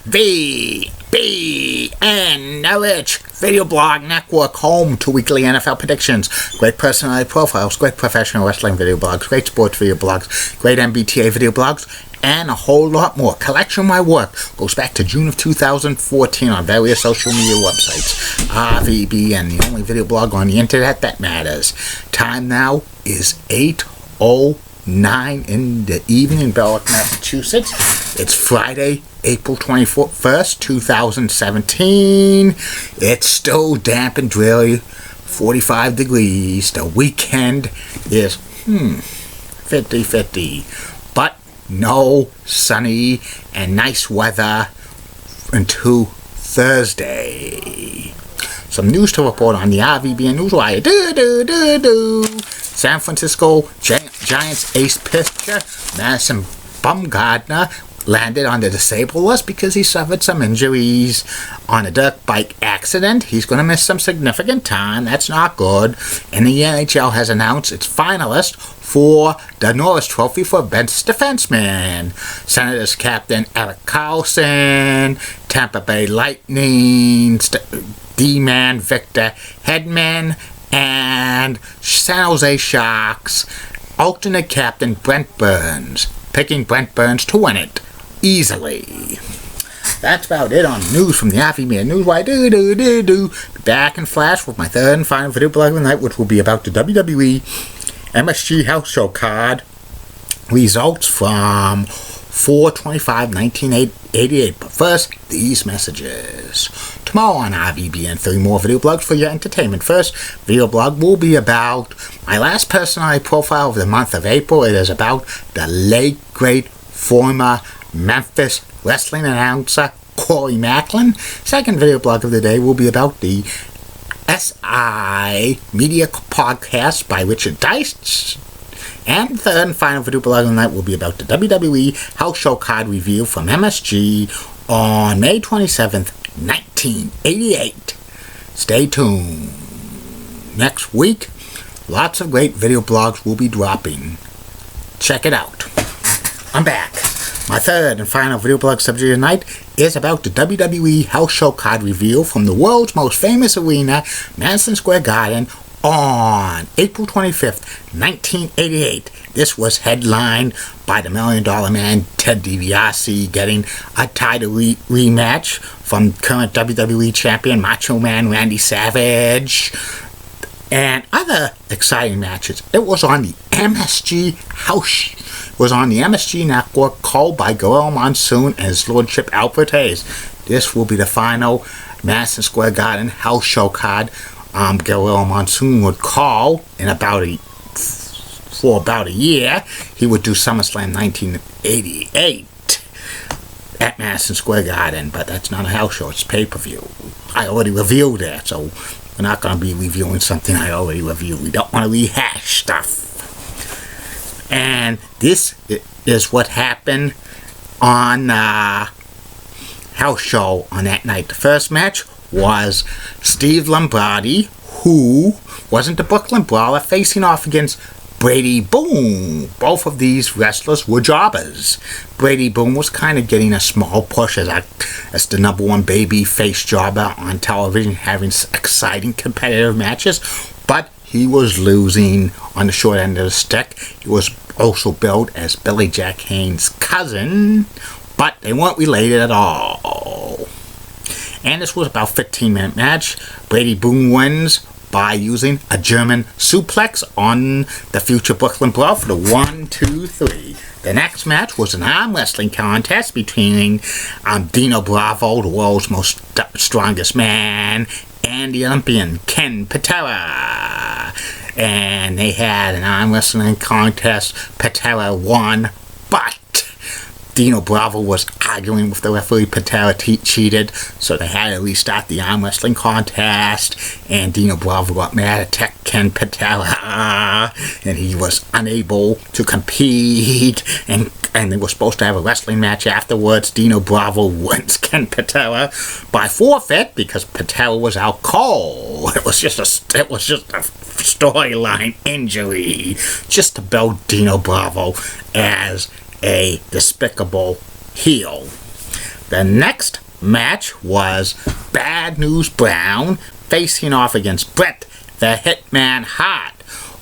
VBN Norwich Video Blog Network, home to weekly NFL predictions, great personality profiles, great professional wrestling video blogs, great sports video blogs, great MBTA video blogs, and a whole lot more. Collection of my work goes back to June of 2014 on various social media websites. VBN, the only video blog on the internet that matters. Time now is 8:09 in the evening in Berwick, Massachusetts. It's Friday, April 21st, 2017. It's still damp and dreary, 45 degrees. The weekend is 50-50, but no sunny and nice weather until Thursday. Some news to report on the RVBN Newswire. San Francisco Giants ace pitcher Madison Bumgarner landed on the disabled list because he suffered some injuries on a dirt bike accident. He's going to miss some significant time. That's not good. And the NHL has announced its finalist for the Norris Trophy for Best Defenseman. Senators captain Erik Karlsson, Tampa Bay Lightning D-man Victor Hedman, and San Jose Sharks alternate captain Brent Burns, picking Brent Burns to win it easily. That's about it on news from the RVBN Newswire. Back in flash with my third and final video blog of the night, which will be about the WWE MSG House Show card results from 4/25/1988. But first, these messages. Tomorrow on RVBN, 3 more video blogs for your entertainment. First video blog will be about my last personality profile of the month of April. It is about the late great former Memphis wrestling announcer Corey Macklin. Second video blog of the day will be about the SI Media podcast by Richard Dice. And third and final video blog of the night will be about the WWE House Show card review from MSG on May 27th, 1988. Stay tuned. Next week, lots of great video blogs will be dropping. Check it out. I'm back. My third and final video blog subject tonight is about the WWE House Show card review from the world's most famous arena, Madison Square Garden, on April 25th, 1988. This was headlined by the $1 Million Man Ted DiBiase getting a title rematch from current WWE champion Macho Man Randy Savage, and other exciting matches. It was on the MSG House. Was on the MSG network, called by Gorilla Monsoon and His Lordship Alfred Hayes. This will be the final Madison Square Garden House Show card. Gorilla Monsoon would call in for about a year. He would do SummerSlam 1988 at Madison Square Garden, but that's not a house show, it's pay-per-view. I already reviewed that, so we're not going to be reviewing something I already reviewed. We don't want to rehash stuff. And this is what happened on the house show on that night. The first match was Steve Lombardi, who wasn't the Brooklyn Brawler, facing off against Brady Boone. Both of these wrestlers were jobbers. Brady Boone was kind of getting a small push as the number one baby face jobber on television, having exciting competitive matches, but he was losing on the short end of the stick. He was also billed as Billy Jack Haynes' cousin, but they weren't related at all. And this was about a 15-minute match. Brady Boone wins by using a German suplex on the future Brooklyn Brawler for the 1, 2, 3. The next match was an arm wrestling contest between Dino Bravo, the world's most strongest man, and the Olympian Ken Patera. And they had an arm wrestling contest. Patera won, but Dino Bravo was arguing with the referee. Patera cheated, so they had to restart the arm wrestling contest, and Dino Bravo got mad at Ken Patera, and he was unable to compete, and they were supposed to have a wrestling match afterwards. Dino Bravo wins Ken Patera by forfeit because Patera was out cold. It was just a storyline injury just to build Dino Bravo as a despicable heel. The next match was Bad News Brown facing off against Bret the Hitman Hart,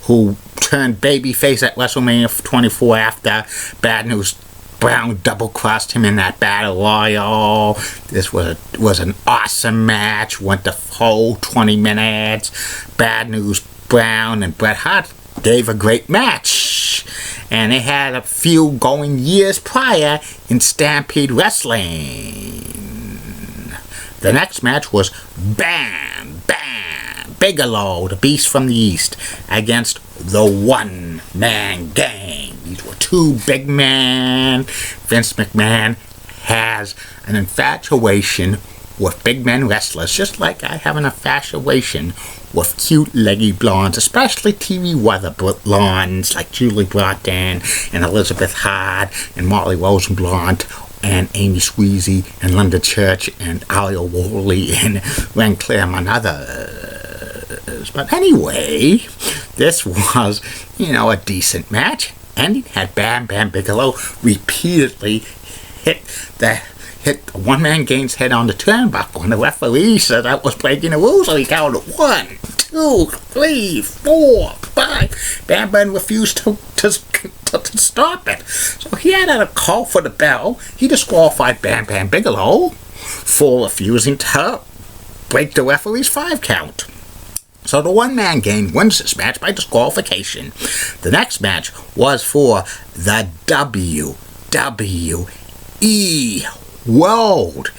who turned babyface at WrestleMania 24 after Bad News Brown double-crossed him in that Battle Royal. This was an awesome match. Went the whole 20 minutes. Bad News Brown and Bret Hart gave a great match. And they had a feud going years prior in Stampede Wrestling. The next match was Bam Bam Bigelow, the Beast from the East, against the One Man Gang. These were two big men. Vince McMahon has an infatuation with big men wrestlers, just like I have an infatuation with cute leggy blondes, especially TV weather blondes like Julie Broughton and Elizabeth Hart and Molly Rosenblunt and Amy Sweezy and Linda Church and Alia Woolley and Len Clem and others. But anyway, this was, a decent match. And it had Bam Bam Bigelow repeatedly hit the one-man gang's head on the turnbuckle, and the referee said that was breaking the rules, so he counted 1, 2, 3, 4, 5. Bam Bam refused to stop it, so he had to call for the bell. He disqualified Bam Bam Bigelow for refusing to break the referee's 5 count. So the one-man gang wins this match by disqualification. The next match was for the WWE World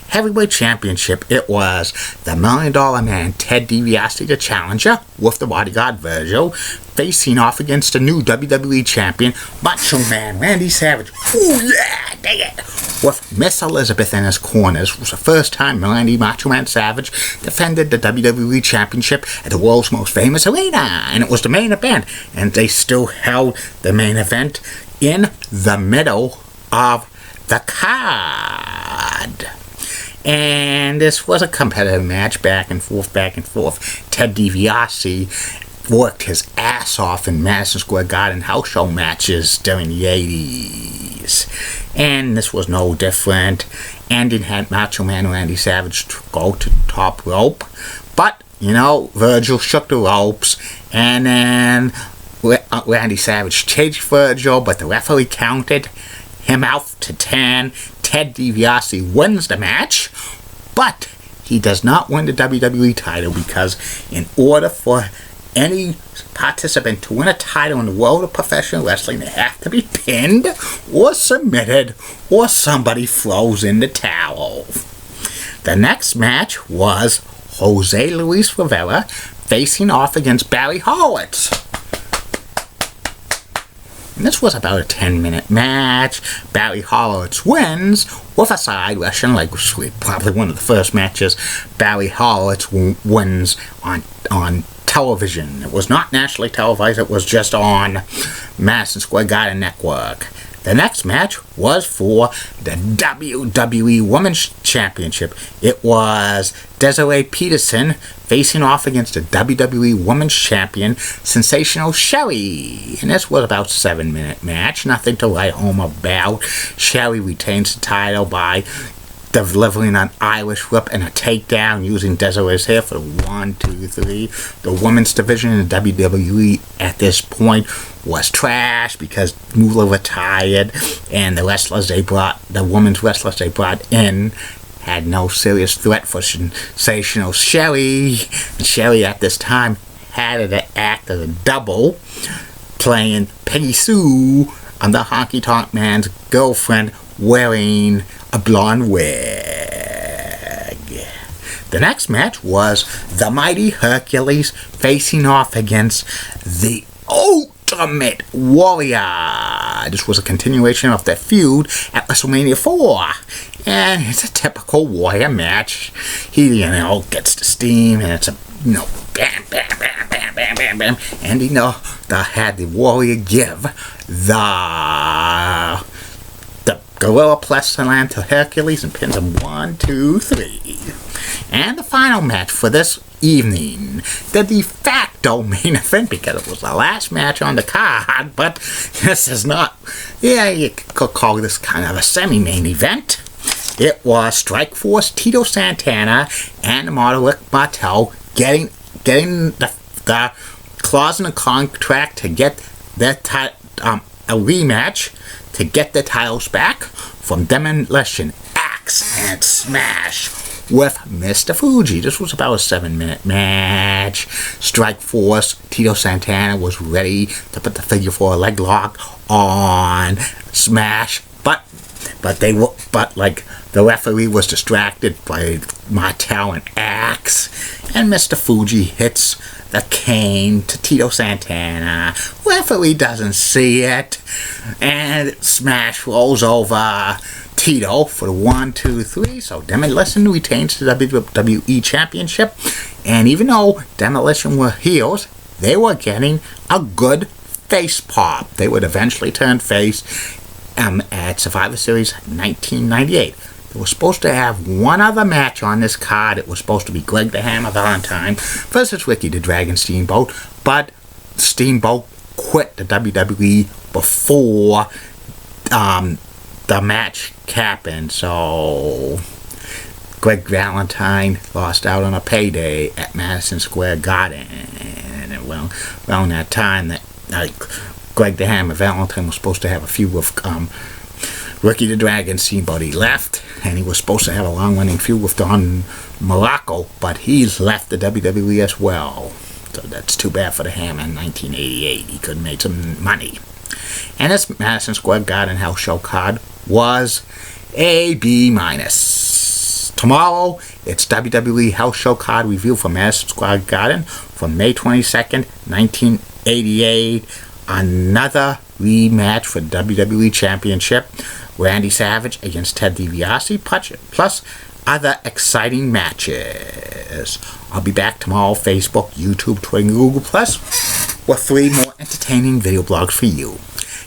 Heavyweight Championship. It was the $1 Million Man, Ted DiBiase, the challenger, with the bodyguard Virgil, facing off against the new WWE champion, Macho Man Randy Savage. Ooh, yeah, dang it! With Miss Elizabeth in his corners. It was the first time Randy Macho Man Savage defended the WWE Championship at the world's most famous arena, and it was the main event, and they still held the main event in the middle of the card. And this was a competitive match, back and forth. Ted DiBiase worked his ass off in Madison Square Garden house show matches during the 80s. And this was no different. And it had Macho Man Randy Savage go to the top rope. But, Virgil shook the ropes, and then Randy Savage chased Virgil, but the referee counted him out to 10. Ted DiBiase wins the match, but he does not win the WWE title, because in order for any participant to win a title in the world of professional wrestling, they have to be pinned or submitted, or somebody throws in the towel. The next match was Jose Luis Rivera facing off against Barry Horowitz. And this was about a 10-minute match. Barry Horowitz wins with a side Russian leg sweep. Probably one of the first matches Barry Horowitz wins on television. It was not nationally televised. It was just on Madison Square Garden Network. The next match was for the WWE Women's Championship. It was Desiree Peterson facing off against the WWE Women's Champion, Sensational Sherry. And this was about a 7-minute match. Nothing to write home about. Sherry retains the title by delivering an Irish whip and a takedown using Desiree's hair for 1, 2, 3. The women's division in the WWE at this point was trash because Moolah retired, and the women's wrestlers they brought in had no serious threat for Sensational Sherry. And Sherry at this time had to act as a double, playing Peggy Sue, the Honky Tonk Man's girlfriend, wearing a blonde wig. The next match was the Mighty Hercules facing off against the Ultimate Warrior. This was a continuation of their feud at WrestleMania 4. And it's a typical Warrior match. He, gets the steam, and it's a, bam, bam, bam, bam, bam, bam, bam. And, had the Warrior give the Gorilla Plus Slam to Hercules and pins him 1, 2, 3. And the final match for this evening, the de facto main event, because it was the last match on the card, but this is not, you could call this kind of a semi-main event. It was Strikeforce, Tito Santana, and Rick Martel getting the clause in the contract to get their a rematch to get the titles back from Demolition, Axe, and Smash with Mr. Fuji. This was about a 7-minute match. Strikeforce, Tito Santana was ready to put the figure 4 leg lock on Smash, but the referee was distracted by Martel and Axe, and Mr. Fuji hits the cane to Tito Santana. Referee doesn't see it, and Smash rolls over Tito for the 1, 2, 3. So Demolition retains the WWE Championship, and even though Demolition were heels, they were getting a good face pop. They would eventually turn face at Survivor Series 1998. They were supposed to have one other match on this card. It was supposed to be Greg the Hammer Valentine versus Ricky the Dragon Steamboat, but Steamboat quit the WWE before the match happened, so Greg Valentine lost out on a payday at Madison Square Garden. And around that time, that Greg the Hammer Valentine was supposed to have a feud with Ricky the Dragon Steamboat. He left, and he was supposed to have a long-running feud with Don Morocco, but he's left the WWE as well. So that's too bad for the Hammer in 1988. He could have made some money. And this Madison Square Garden house show card was a B-. Tomorrow, it's WWE house show card review for Madison Square Garden from May 22nd, 1988. Another rematch for the WWE Championship. Randy Savage against Ted DiBiase, plus other exciting matches. I'll be back tomorrow, Facebook, YouTube, Twitter, and Google+, with 3 more entertaining video blogs for you.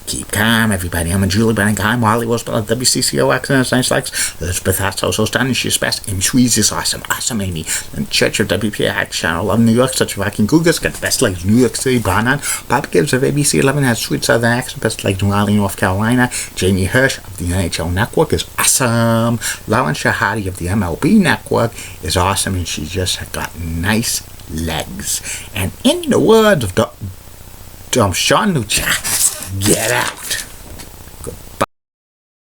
Keep calm, everybody. I'm a Julie Benning guy. Marley Rosebell, WCCO, Accidents, Nice Likes. Elizabeth Hasso, so stunning, she's best. Amy Schweez is awesome. Awesome Amy. And Church of WPI, Channel 11, New York, such a Viking Cougars, got the best legs in New York City, Barnard. Bob Gibbs of ABC 11 has sweet southern accent, best legs in Raleigh, North Carolina. Jamie Hirsch of the NHL Network is awesome. Lauren Shahadi of the MLB Network is awesome, and she just got nice legs. And in the words of Sean Lucha, get out.